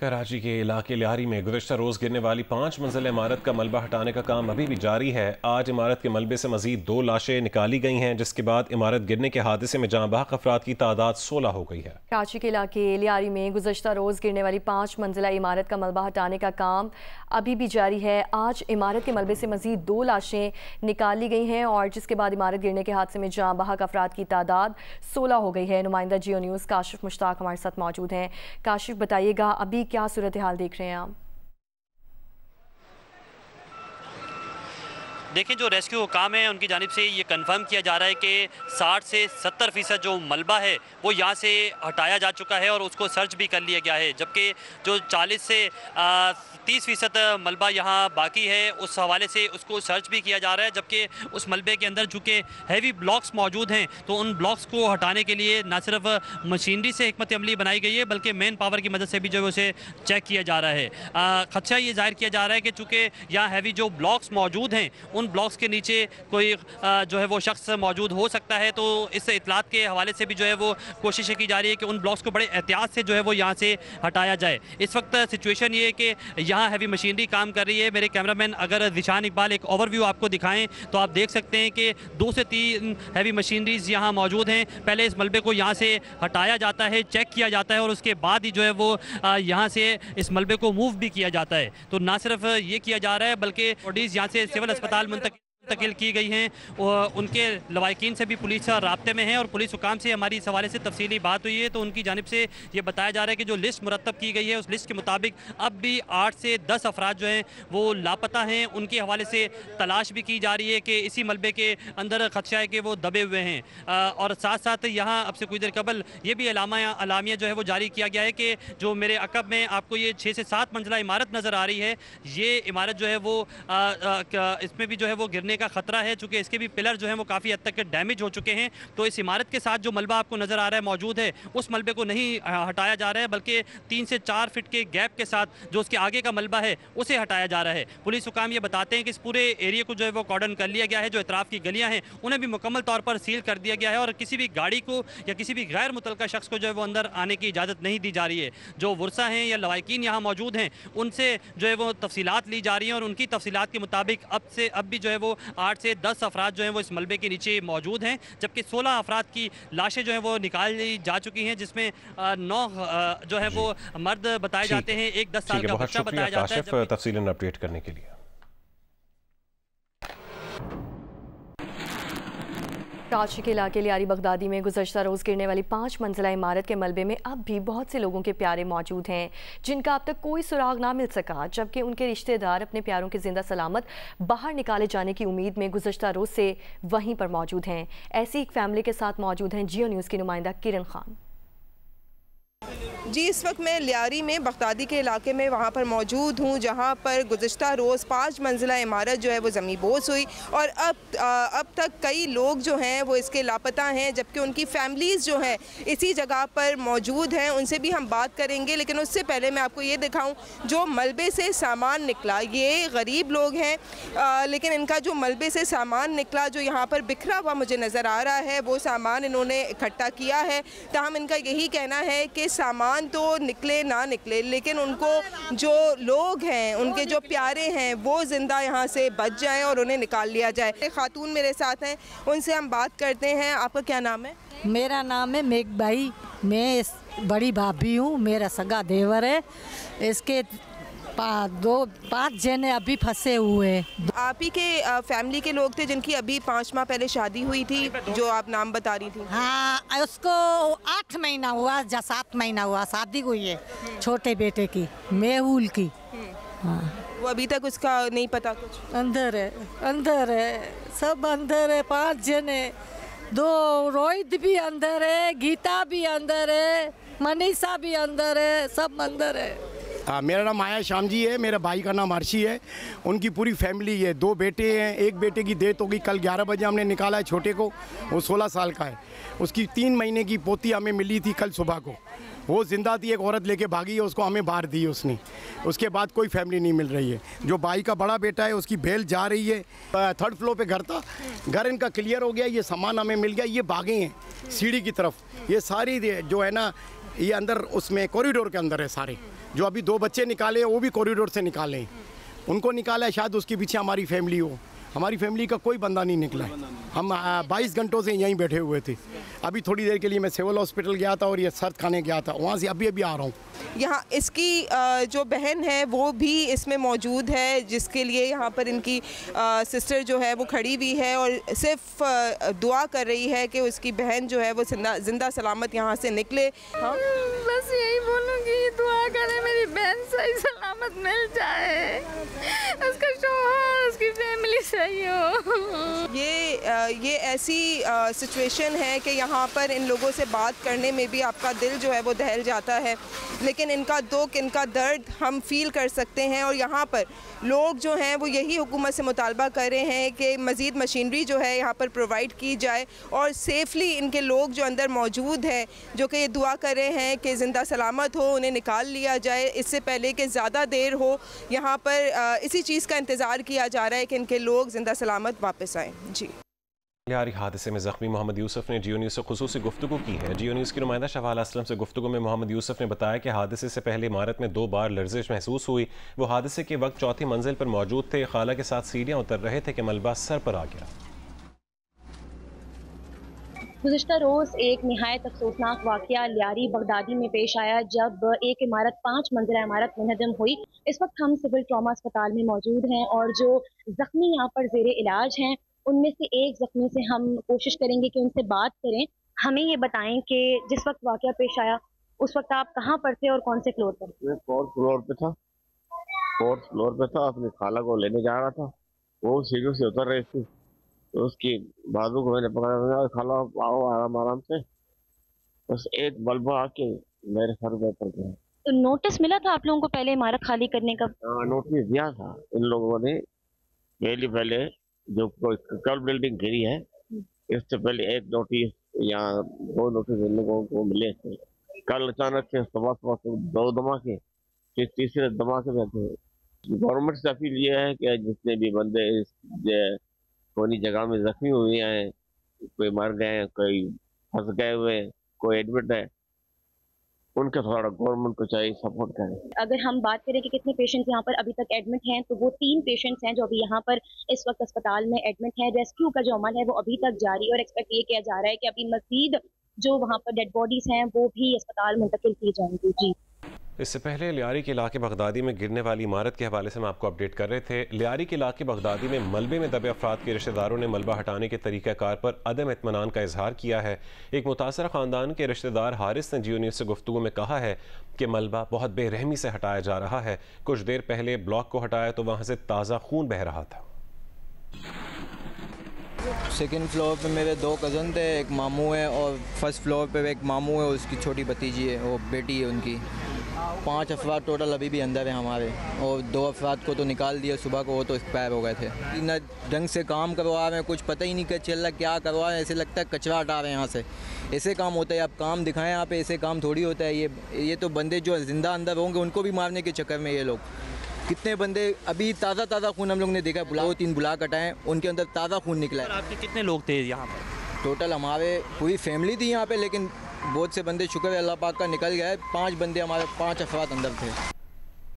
कराची के इलाके लियारी में गुज़श्ता रोज़ गिरने वाली 5 मंजिला इमारत का मलबा हटाने का काम अभी भी जारी है। आज इमारत के मलबे से मजीद 2 लाशें निकाली गई हैं, जिसके बाद इमारत गिरने के हादसे में जाँ बहक अफराद की तादाद 16 हो गई है। कराची के इलाके लियारी में गुज़श्ता रोज़ गिरने वाली 5 मंजिला इमारत का मलबा हटाने का काम अभी भी जारी है। आज इमारत के मलबे से मजीद 2 लाशें निकाली गई हैं और जिसके बाद इमारत गिरने के हादसे में जाँ बहक अफराद की तादाद 16 हो गई है। नुमाइंदा जियो न्यूज़ काशिफ मुश्ताक हमारे साथ मौजूद हैं। काशिफ, बताइएगा अभी क्या सूरत हाल देख रहे हैं आप? देखिए, जो रेस्क्यू काम है उनकी जानिब से ये कंफर्म किया जा रहा है कि 60 से 70% जो मलबा है वो यहाँ से हटाया जा चुका है और उसको सर्च भी कर लिया गया है, जबकि जो 40 से 30% मलबा यहाँ बाकी है उस हवाले से उसको सर्च भी किया जा रहा है। जबकि उस मलबे के अंदर चूँकि हैवी ब्लॉक्स मौजूद हैं तो उन ब्लॉक्स को हटाने के लिए ना सिर्फ मशीनरी से हिकमत अमली बनाई गई है बल्कि मैन पावर की मदद से भी जो है उसे चेक किया जा रहा है। खदशा ये जाहिर किया जा रहा है कि चूँकि यहाँ हैवी जो ब्लॉक्स मौजूद हैं उन ब्लॉक्स के नीचे कोई जो है वो शख्स मौजूद हो सकता है, तो इस इतलात के हवाले से भी जो है वो कोशिश की जा रही है कि उन ब्लॉक्स को बड़े एहतियात से जो है वो यहाँ से हटाया जाए। इस वक्त सिचुएशन ये है कि यहाँ हैवी मशीनरी काम कर रही है। मेरे कैमरामैन अगर दिशान इकबाल एक ओवरव्यू आपको दिखाएं तो आप देख सकते हैं कि 2 से 3 हैवी मशीनरीज यहाँ मौजूद हैं। पहले इस मलबे को यहाँ से हटाया जाता है, चेक किया जाता है और उसके बाद ही जो है वो यहाँ से इस मलबे को मूव भी किया जाता है। तो ना सिर्फ ये किया जा रहा है बल्कि बॉडीज़ यहाँ से सिविल अस्पताल मुंतकिल की गई हैं और उनके लवाकिन से भी पुलिस राब्ते में है और पुलिस हुकाम से हमारी इस हवाले से तफसीली बात हुई है तो उनकी जानिब से ये बताया जा रहा है कि जो लिस्ट मुरतब की गई है उस लिस्ट के मुताबिक अब भी 8 से 10 अफराद जो हैं वो लापता हैं। उनके हवाले से तलाश भी की जा रही है कि इसी मलबे के अंदर खदशा है कि वो दबे हुए हैं। और साथ साथ यहाँ अब से कुछ देर कबल ये भी अलामिया जो है वो जारी किया गया है कि जो मेरे अकब में आपको ये 6 से 7 मंजिला इमारत नज़र आ रही है, ये इमारत जो है वो इसमें भी जो है वो गिरने का खतरा है, चूंकि इसके भी पिलर जो है वो काफ़ी हद तक डैमेज हो चुके हैं। तो इस इमारत के साथ जो मलबा आपको नज़र आ रहा है मौजूद है उस मलबे को नहीं हटाया जा रहा है बल्कि 3 से 4 फीट के गैप के साथ जो उसके आगे का मलबा है उसे हटाया जा रहा है। पुलिस हुकाम ये बताते हैं कि इस पूरे एरिया को जो है वो कॉर्डन कर लिया गया है। जो इतराफ़ की गलियाँ हैं उन्हें भी मुकम्मल तौर पर सील कर दिया गया है और किसी भी गाड़ी को या किसी भी गैर मुतल्लका शख्स को जो है वो अंदर आने की इजाज़त नहीं दी जा रही है। जो वर्सा हैं या लवाकिन यहाँ मौजूद हैं उनसे जो है वो तफसीलात ली जा रही हैं और उनकी तफसीलात के मुताबिक अब भी जो है वो 8 से 10 अफराद जो हैं वो इस मलबे के नीचे मौजूद हैं, जबकि 16 अफराद की लाशें जो हैं वो निकाली जा चुकी हैं, जिसमें 9 जो है वो मर्द बताए जाते हैं, एक 10 साल का बच्चा बताया जाता है। तफसीलन अपडेट करने के लिए कराची के इलाके लियारी बगदादी में गुज़श्ता रोज़ गिरने वाली 5 मंजिला इमारत के मलबे में अब भी बहुत से लोगों के प्यारे मौजूद हैं जिनका अब तक कोई सुराग ना मिल सका, जबकि उनके रिश्तेदार अपने प्यारों के जिंदा सलामत बाहर निकाले जाने की उम्मीद में गुज़श्ता रोज़ से वहीं पर मौजूद हैं। ऐसी एक फैमिली के साथ मौजूद हैं जियो न्यूज़ की नुमाइंदा किरण खान। जी, इस वक्त मैं लियारी में बगदादी के इलाके में वहाँ पर मौजूद हूँ जहाँ पर गुज़श्ता रोज़ 5 मंजिला इमारत जो है वो ज़मीन बोस हुई और अब तक कई लोग जो हैं वो इसके लापता हैं, जबकि उनकी फैमिलीज़ जो हैं इसी जगह पर मौजूद हैं। उनसे भी हम बात करेंगे, लेकिन उससे पहले मैं आपको ये दिखाऊँ जो मलबे से सामान निकला। ये गरीब लोग हैं लेकिन इनका जो मलबे से सामान निकला जो यहाँ पर बिखरा हुआ मुझे नज़र आ रहा है वो सामान इन्होंने इकट्ठा किया है। ताहम इनका यही कहना है कि सामान तो निकले ना निकले लेकिन उनको जो लोग हैं उनके जो प्यारे हैं वो ज़िंदा यहाँ से बच जाएं और उन्हें निकाल लिया जाए। एक खातून मेरे साथ हैं, उनसे हम बात करते हैं। आपका क्या नाम है? मेरा नाम है मेघबाई, मैं बड़ी भाभी हूँ, मेरा सगा देवर है। इसके 5 जने अभी फंसे हुए। आप ही के फैमिली के लोग थे जिनकी अभी 5 माह पहले शादी हुई थी जो आप नाम बता रही थी? हाँ, उसको 8 महीना हुआ या 7 महीना हुआ, शादी हुई है छोटे बेटे की, मेहुल की। हाँ, वो अभी तक उसका नहीं पता कुछ? अंदर है सब अंदर है। 5 जने, 2 रोहित भी अंदर है, गीता भी अंदर है, मनीषा भी अंदर है, सब अंदर है। मेरा नाम आया श्याम जी है, मेरा भाई का नाम अर्शी है। उनकी पूरी फैमिली है, 2 बेटे हैं, एक बेटे की डेथ हो गई, कल 11 बजे हमने निकाला है छोटे को, वो 16 साल का है। उसकी 3 महीने की पोती हमें मिली थी कल सुबह को, वो जिंदा थी, एक औरत लेके भागी है, उसको हमें बाहर दी उसने। उसके बाद कोई फैमिली नहीं मिल रही है। जो भाई का बड़ा बेटा है उसकी बेल जा रही है। 3rd फ्लोर पे घर था, घर इनका क्लियर हो गया, ये सामान हमें मिल गया, ये भागे हैं सीढ़ी की तरफ। ये सारी जो है ना ये अंदर उसमें कॉरिडोर के अंदर है सारे। जो अभी 2 बच्चे निकाले वो भी कॉरिडोर से निकाले, उनको निकाला है, शायद उसके पीछे हमारी फैमिली हो। हमारी फैमिली का कोई बंदा नहीं निकला है। हम 22 घंटों से यहीं बैठे हुए थे। अभी थोड़ी देर के लिए मैं सिविल हॉस्पिटल गया था और ये सर्द खाने गया था, वहाँ से अभी आ रहा हूँ। यहाँ इसकी जो बहन है वो भी इसमें मौजूद है, जिसके लिए यहाँ पर इनकी सिस्टर जो है वो खड़ी हुई है और सिर्फ दुआ कर रही है कि उसकी बहन जो है वो जिंदा सलामत यहाँ से निकले। हाँ? बस यही बोलूँगी, दुआ करें मेरी बहन सही सलामत मिल जाए, उसका शौहर, उसकी फैमिली सही हो। ये ऐसी सिचुएशन है कि यहाँ पर इन लोगों से बात करने में भी आपका दिल जो है वो दहल जाता है, लेकिन इनका दुख, इनका दर्द हम फील कर सकते हैं। और यहाँ पर लोग जो हैं वो यही हुकूमत से मुतालबा कर रहे हैं कि मज़ीद मशीनरी जो है यहाँ पर प्रोवाइड की जाए और सेफली इनके लोग जो अंदर मौजूद हैं, जो कि ये दुआ कर रहे हैं कि ज़िंदा सलामत हो, उन्हें निकाल लिया जाए इससे पहले कि ज़्यादा देर हो। यहाँ पर इसी चीज़ का इंतज़ार किया जा रहा है कि इनके लोग ज़िंदा सलामत वापस आएँ। जी। लियारी हादसे में ज़ख्मी मोहम्मद यूसुफ ने जियो न्यूज़ से खुसूसी गुफ्तगू की है। जियो न्यूज़ की नुमाइंदा शफाल असलम से गुफ्तगू में मोहम्मद यूसुफ ने बताया कि हादसे से पहले इमारत में 2 बार लर्जिश महसूस हुई। वो हादसे के वक्त 4थी मंजिल पर मौजूद थे, खाला के साथ सीढ़ियाँ उतर रहे थे कि मलबा सर पर आ गया। गुज़िश्ता रोज़ एक निहायत अफसोसनाक वाक़या लियारी बगदादी में पेश आया, जब एक इमारत 5 मंजिला इमारत मुनहदम हुई। इस वक्त हम सिविल ट्रॉमा अस्पताल में मौजूद हैं और जो ज़ख्मी यहाँ पर ज़ेरे इलाज हैं उनमें से एक ज़ख्मी से हम कोशिश करेंगे कि उनसे बात करें। हमें ये बताएं कि जिस वक्त वाक़या पेश आया उस वक्त आप कहाँ पर थे और कौन से फ्लोर पर? मैं 4th फ्लोर पे था। 4th फ्लोर पे था, अपनी खाला को लेने जा रहा था। वो सीढ़ियों से उतर रही थी तो उसकी बाजू को मैंने पकड़ा, खाला आओ आराम आराम से। बस एक बल्बा आके मेरे सर पे पड़ गया। तो नोटिस मिला था आप लोगों को पहले इमारत खाली करने का? नोटिस दिया था इन लोगों ने पहले जो कल बिल्डिंग गिरी है इससे पहले एक नोटिस या 2 नोटिस इन लोगों को मिले थे। कल अचानक से सुबह 2 धमाके, फिर तीसरे धमाके में थे। गवर्नमेंट से अपील ये है कि जितने भी बंदे इस कोई जगह में जख्मी हुए हैं, कोई मर गए हैं, कोई फंस गए हुए, कोई एडमिट है, उनका थोड़ा गवर्नमेंट को चाहिए सपोर्ट करें। अगर हम बात करें कि कितने पेशेंट्स यहाँ पर अभी तक एडमिट हैं, तो वो 3 पेशेंट्स हैं जो अभी यहाँ पर इस वक्त अस्पताल में एडमिट हैं। रेस्क्यू का जो अमल है वो अभी तक जारी और एक्सपेक्ट ये किया जा रहा है कि अभी मजीद जो वहाँ पर डेड बॉडीज हैं वो भी अस्पताल मुंतकिल की जाएंगी। जी। इससे पहले लियारी के इलाके बगदादी में गिरने वाली इमारत के हवाले से हम आपको अपडेट कर रहे थे। लियारी के इलाके बगदादी में मलबे में दबे अफराद के रिश्तेदारों ने मलबा हटाने के तरीक़ाकार पर अदम इत्मीनान का इजहार किया है। एक मुतासरा ख़ानदान के रिश्तेदार हारिस ने जियो न्यूज़ से गुफ्तगू में कहा है कि मलबा बहुत बेरहमी से हटाया जा रहा है। कुछ देर पहले ब्लॉक को हटाया तो वहाँ से ताज़ा खून बह रहा था। 2nd फ्लोर पे मेरे 2 कज़न थे, एक मामू है, और 1st फ्लोर पे एक मामू है, उसकी छोटी भतीजी है, वो बेटी है उनकी। 5 अफराद टोटल अभी भी अंदर हैं हमारे, और 2 अफराद को तो निकाल दिया सुबह को, वो तो एक्सपायर हो गए थे। न ढंग से काम करवा रहे हैं, कुछ पता ही नहीं क्या चल रहा, क्या करवा रहे हैं, ऐसे लगता है कचरा हटा रहे हैं यहाँ से। ऐसे काम होता है? आप काम दिखाएं यहाँ पे, ऐसे काम थोड़ी होता है। ये तो बंदे जो ज़िंदा अंदर होंगे उनको भी मारने के चक्कर में ये लोग। कितने बंदे अभी ताज़ा खून हम लोग ने देखा, 2-3 बुला कटाएं, उनके अंदर ताज़ा खून निकला है। आपके कितने लोग थे यहाँ पर? टोटल हमारे पूरी फैमिली थी यहाँ पे, लेकिन बहुत से बंदे शुक्र है अल्लाह पाक का निकल गया है। 5 बंदे हमारे, 5 अफराद अंदर थे।